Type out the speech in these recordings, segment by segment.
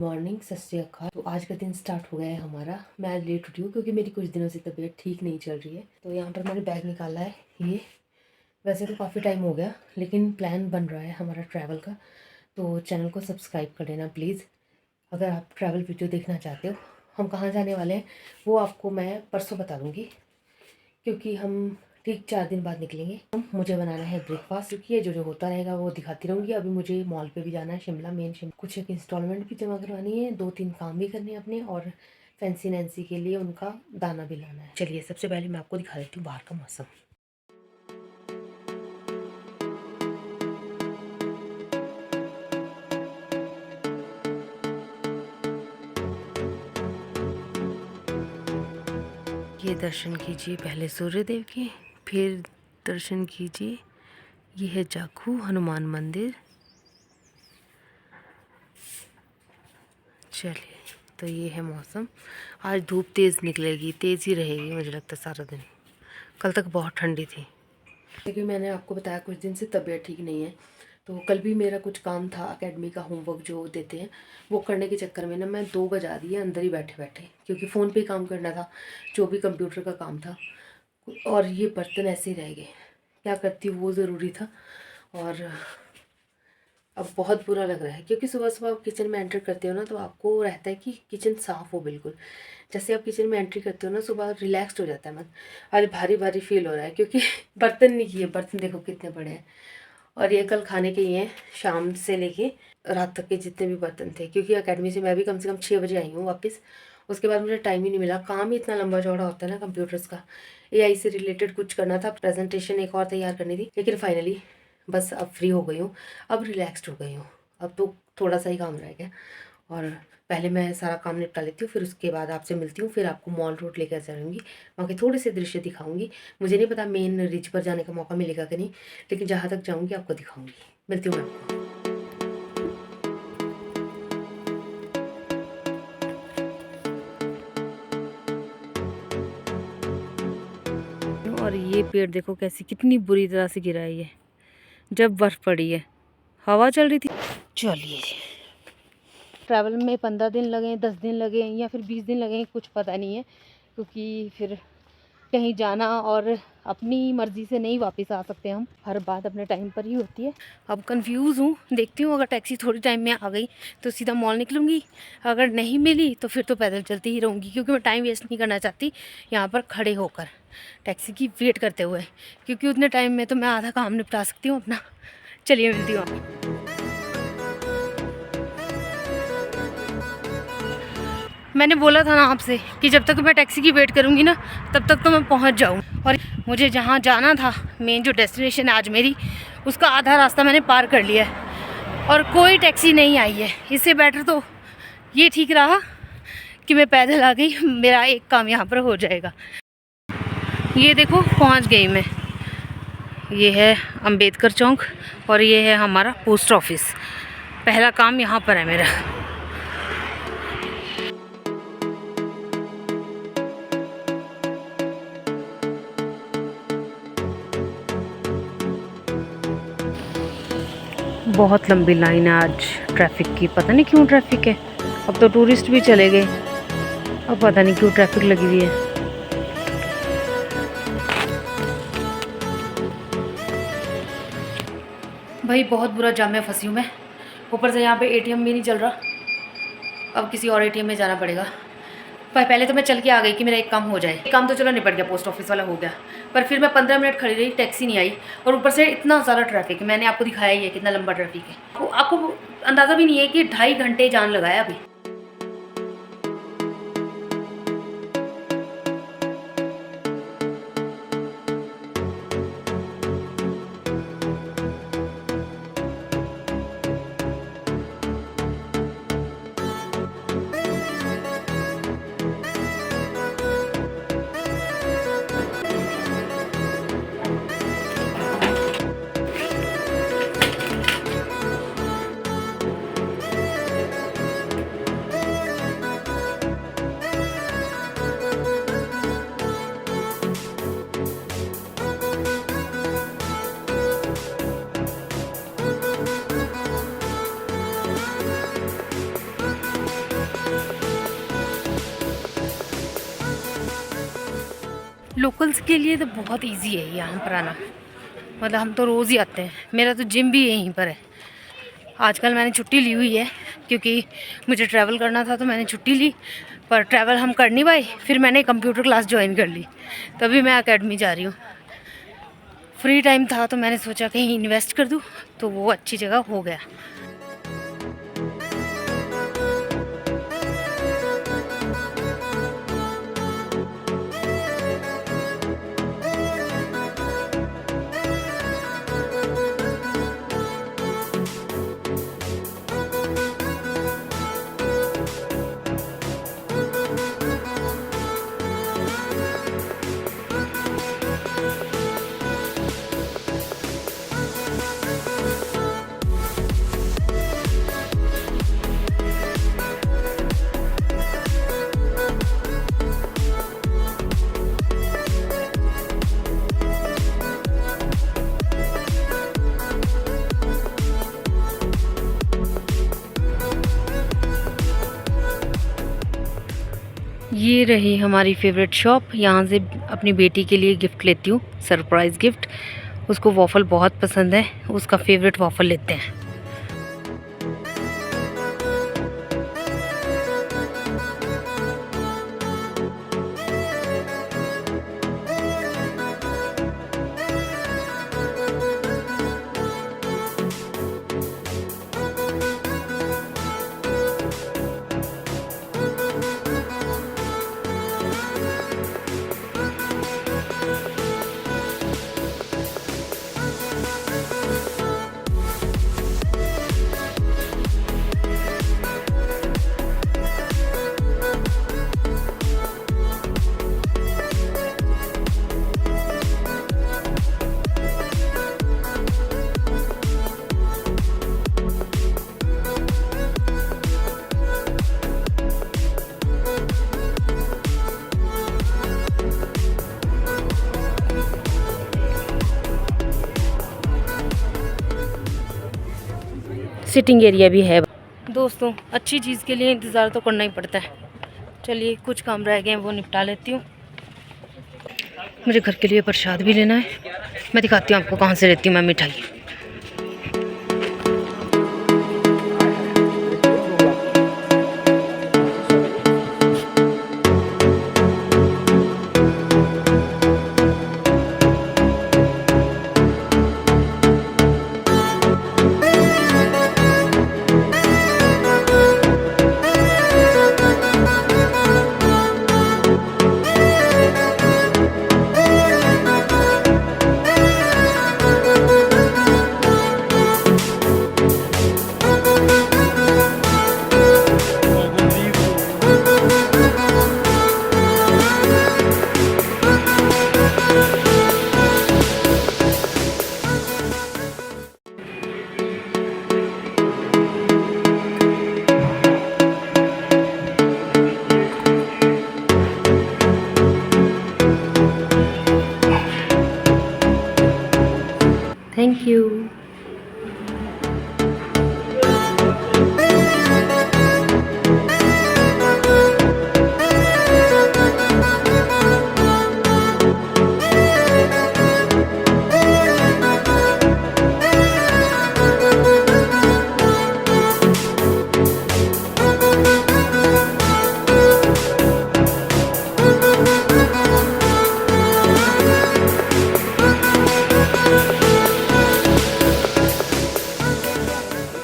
Morning, सत श्री अकाल। तो आज का दिन स्टार्ट हो गया है हमारा। मैं आज लेट उठी हूँ क्योंकि मेरी कुछ दिनों से तबीयत ठीक नहीं चल रही है। तो यहाँ पर मैंने बैग निकाला है। ये वैसे तो काफ़ी टाइम हो गया, लेकिन प्लान बन रहा है हमारा ट्रैवल का। तो चैनल को सब्सक्राइब कर लेना प्लीज़, अगर आप ट्रैवल वीडियो देखना चाहते हो। हम कहाँ जाने वाले हैं वो आपको मैं परसों बता दूँगी, क्योंकि हम ठीक 4 दिन बाद निकलेंगे। मुझे बनाना है ब्रेकफास्ट, क्योंकि ये जो होता रहेगा वो दिखाती रहूँगी। अभी मुझे मॉल पे भी जाना है, शिमला मेन शिमला। कुछ एक इंस्टॉलमेंट भी जमा करवानी है, 2-3 काम भी करने हैं अपने, और फैंसी नैन्सी के लिए उनका दाना भी लाना है। चलिए सबसे पहले मैं आपको दिखा देती हूँ बाहर का मौसम। ये दर्शन कीजिए पहले सूर्यदेव के, फिर दर्शन कीजिए। ये है जाखू हनुमान मंदिर। चलिए, तो ये है मौसम। आज धूप तेज़ निकलेगी, तेज़ ही रहेगी मुझे लगता है सारा दिन। कल तक बहुत ठंडी थी। क्योंकि मैंने आपको बताया कुछ दिन से तबीयत ठीक नहीं है, तो कल भी मेरा कुछ काम था एकेडमी का, होमवर्क जो देते हैं वो करने के चक्कर में ना मैं 2 बजा दी है अंदर ही बैठे बैठे, क्योंकि फ़ोन पे काम करना था, जो भी कंप्यूटर का काम था। और ये बर्तन ऐसे ही रह गए, क्या करती हूँ, वो ज़रूरी था। और अब बहुत बुरा लग रहा है, क्योंकि सुबह सुबह आप किचन में एंटर करते हो ना, तो आपको रहता है कि किचन साफ़ हो बिल्कुल। जैसे आप किचन में एंट्री करते हो ना, सुबह रिलैक्स्ड हो जाता है मन। आज भारी भारी फील हो रहा है, क्योंकि बर्तन नहीं किए। बर्तन देखो कितने बड़े हैं, और ये कल खाने के ही हैं, शाम से लेके रात तक के जितने भी बर्तन थे। क्योंकि अकेडमी से मैं भी कम से कम 6 बजे आई हूँ वापस। उसके बाद मुझे टाइम ही नहीं मिला, काम ही इतना लंबा चौड़ा होता है ना कंप्यूटर्स का। एआई से रिलेटेड कुछ करना था, प्रेजेंटेशन एक और तैयार करनी थी, लेकिन फाइनली बस अब फ्री हो गई हूँ, अब रिलैक्स्ड हो गई हूँ। अब तो थोड़ा सा ही काम रह गया, और पहले मैं सारा काम निपटा लेती हूँ, फिर उसके बाद आपसे मिलती हूँ। फिर आपको मॉल रोड लेकर चलूँगी, वहाँ के थोड़े से दृश्य दिखाऊंगी। मुझे नहीं पता मेन रिच पर जाने का मौका मिलेगा कि नहीं, लेकिन जहाँ तक जाऊँगी आपको दिखाऊँगी। मिलती हूँ मैं आपको। और ये पेड़ देखो कैसी, कितनी बुरी तरह से गिरा है ये, जब बर्फ़ पड़ी है, हवा चल रही थी। चलिए, ट्रैवल में 15 दिन लगे, 10 दिन लगे, या फिर 20 दिन लगे, कुछ पता नहीं है, क्योंकि फिर कहीं जाना और अपनी मर्ज़ी से नहीं वापस आ सकते हम। हर बात अपने टाइम पर ही होती है। अब कंफ्यूज़ हूँ, देखती हूँ अगर टैक्सी थोड़ी टाइम में आ गई तो सीधा मॉल निकलूँगी, अगर नहीं मिली तो फिर तो पैदल चलती ही रहूँगी, क्योंकि मैं टाइम वेस्ट नहीं करना चाहती यहाँ पर खड़े होकर टैक्सी की वेट करते हुए, क्योंकि उतने टाइम में तो मैं आधा काम निपटा सकती हूँ अपना। चलिए मिलती हूँ आपको। मैंने बोला था ना आपसे कि जब तक मैं टैक्सी की वेट करूँगी ना, तब तक तो मैं पहुँच जाऊँ। और मुझे जहाँ जाना था, मेन जो डेस्टिनेशन है आज मेरी, उसका आधा रास्ता मैंने पार कर लिया है, और कोई टैक्सी नहीं आई है। इससे बेटर तो ये ठीक रहा कि मैं पैदल आ गई, मेरा एक काम यहाँ पर हो जाएगा। ये देखो पहुँच गई मैं। ये है अंबेडकर चौक, और ये है हमारा पोस्ट ऑफिस। पहला काम यहाँ पर है मेरा। बहुत लंबी लाइन है आज ट्रैफिक की, पता नहीं क्यों ट्रैफिक है। अब तो टूरिस्ट भी चले गए, अब पता नहीं क्यों ट्रैफिक लगी हुई है। भाई बहुत बुरा जाम में फंसी हूँ मैं, ऊपर से यहाँ पे एटीएम भी नहीं चल रहा। अब किसी और एटीएम में जाना पड़ेगा। पर पहले तो मैं चल के आ गई कि मेरा एक काम हो जाए। एक काम तो चलो निपट गया, पोस्ट ऑफिस वाला हो गया, पर फिर मैं 15 मिनट खड़ी रही, टैक्सी नहीं आई, और ऊपर से इतना ज़्यादा ट्रैफिक। मैंने आपको दिखाया ही है कितना लंबा ट्रैफिक है। आपको अंदाज़ा भी नहीं है कि 2.5 घंटे जान लगाया अभी। लोकल्स के लिए तो बहुत इजी है यहाँ पर आना, मतलब हम तो रोज़ ही आते हैं। मेरा तो जिम भी यहीं पर है। आजकल मैंने छुट्टी ली हुई है क्योंकि मुझे ट्रैवल करना था, तो मैंने छुट्टी ली, पर ट्रैवल हम कर नहीं पाए। फिर मैंने कंप्यूटर क्लास ज्वाइन कर ली, तभी मैं एकेडमी जा रही हूँ। फ्री टाइम था तो मैंने सोचा कहीं इन्वेस्ट कर दूँ, तो वो अच्छी जगह हो गया। ये रही हमारी फेवरेट शॉप। यहाँ से अपनी बेटी के लिए गिफ्ट लेती हूँ, सरप्राइज़ गिफ्ट। उसको वॉफ़ल बहुत पसंद है, उसका फेवरेट वॉफ़ल लेते हैं। सिटिंग एरिया भी है। दोस्तों, अच्छी चीज़ के लिए इंतज़ार तो करना ही पड़ता है। चलिए, कुछ काम रह गए हैं वो निपटा लेती हूँ। मुझे घर के लिए प्रसाद भी लेना है। मैं दिखाती हूँ आपको कहाँ से लेती हूँ मैं मिठाई। Thank you.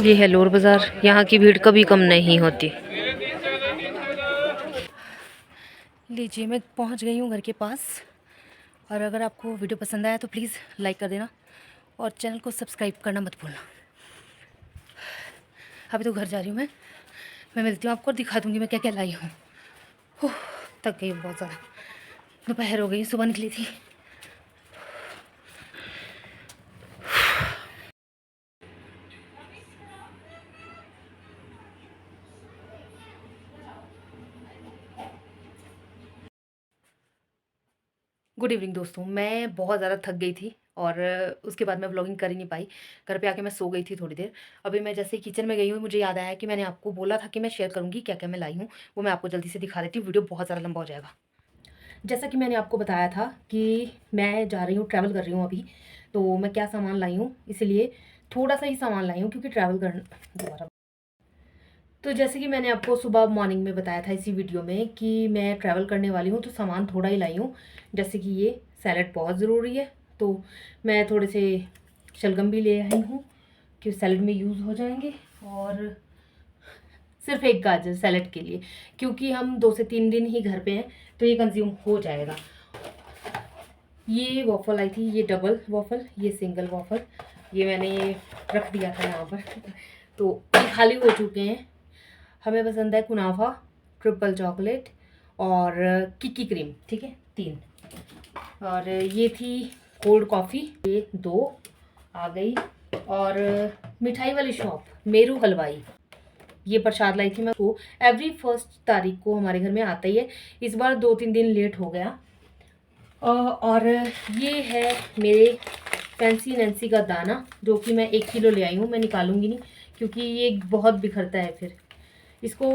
ये है लोर बाज़ार। यहाँ की भीड़ कभी कम नहीं होती। लीजिए, मैं पहुँच गई हूँ घर के पास। और अगर आपको वीडियो पसंद आया तो प्लीज़ लाइक कर देना और चैनल को सब्सक्राइब करना मत भूलना। अभी तो घर जा रही हूँ मैं मिलती हूँ आपको और दिखा दूँगी मैं क्या क्या लाई हूँ। थक गई बहुत ज़्यादा, दोपहर हो गई, सुबह निकली थी। गुड इवनिंग दोस्तों। मैं बहुत ज़्यादा थक गई थी और उसके बाद मैं व्लॉगिंग कर ही नहीं पाई। घर पे आके मैं सो गई थी थोड़ी देर। अभी मैं जैसे किचन में गई हूँ, मुझे याद आया कि मैंने आपको बोला था कि मैं शेयर करूँगी क्या क्या मैं लाई हूँ। वो मैं आपको जल्दी से दिखा देती हूँ, वीडियो बहुत ज़्यादा लंबा हो जाएगा। जैसा कि मैंने आपको बताया था कि मैं जा रही हूँ, ट्रैवल कर रही हूँ अभी, तो मैं क्या सामान लाई हूँ, इसलिए थोड़ा सा ही सामान लाई हूँ क्योंकि ट्रैवल करना दोबारा। तो जैसे कि मैंने आपको सुबह मॉर्निंग में बताया था इसी वीडियो में कि मैं ट्रैवल करने वाली हूँ, तो सामान थोड़ा ही लाई हूँ। जैसे कि ये सैलड बहुत ज़रूरी है, तो मैं थोड़े से शलगम भी ले आई हूँ कि सैलड में यूज़ हो जाएंगे, और सिर्फ एक गाजर सैलड के लिए, क्योंकि हम 2 से 3 दिन ही घर पे हैं, तो ये कंज्यूम हो जाएगा। ये वॉफल आई थी, ये डबल वॉफल, ये सिंगल वॉफल, ये मैंने रख दिया था यहाँ पर, तो ये खाली हो चुके हैं। हमें पसंद है कुनाफा, ट्रिपल चॉकलेट और किकी क्रीम, ठीक है 3। और ये थी कोल्ड कॉफ़ी, ये 2 आ गई। और मिठाई वाली शॉप मेरू हलवाई, ये प्रसाद लाई थी मैं को। एवरी 1 तारीख को हमारे घर में आता ही है, इस बार 2-3 दिन लेट हो गया। और ये है मेरे फैंसी नैन्सी का दाना, जो कि मैं 1 किलो ले आई हूँ। मैं निकालूंगी नहीं क्योंकि ये बहुत बिखरता है फिर। इसको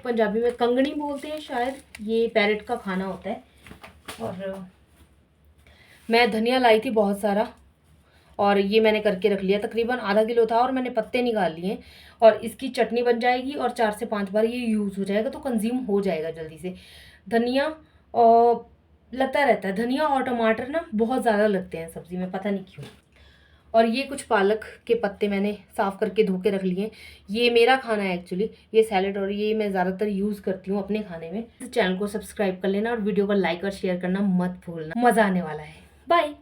पंजाबी में कंगनी बोलते हैं शायद, ये पैरेट का खाना होता है। और मैं धनिया लाई थी बहुत सारा, और ये मैंने करके रख लिया, तकरीबन आधा किलो था, और मैंने पत्ते निकाल लिए। और इसकी चटनी बन जाएगी और 4 से 5 बार ये यूज़ हो जाएगा, तो कंज्यूम हो जाएगा जल्दी से। धनिया और लगता रहता है, धनिया और टमाटर ना बहुत ज़्यादा लगते हैं सब्ज़ी में, पता नहीं क्यों। और ये कुछ पालक के पत्ते मैंने साफ़ करके धो के रख लिए। ये मेरा खाना है एक्चुअली, ये सैलेड, और ये मैं ज़्यादातर यूज़ करती हूँ अपने खाने में। इस चैनल को सब्सक्राइब कर लेना और वीडियो को लाइक और शेयर करना मत भूलना, मज़ा आने वाला है। बाय।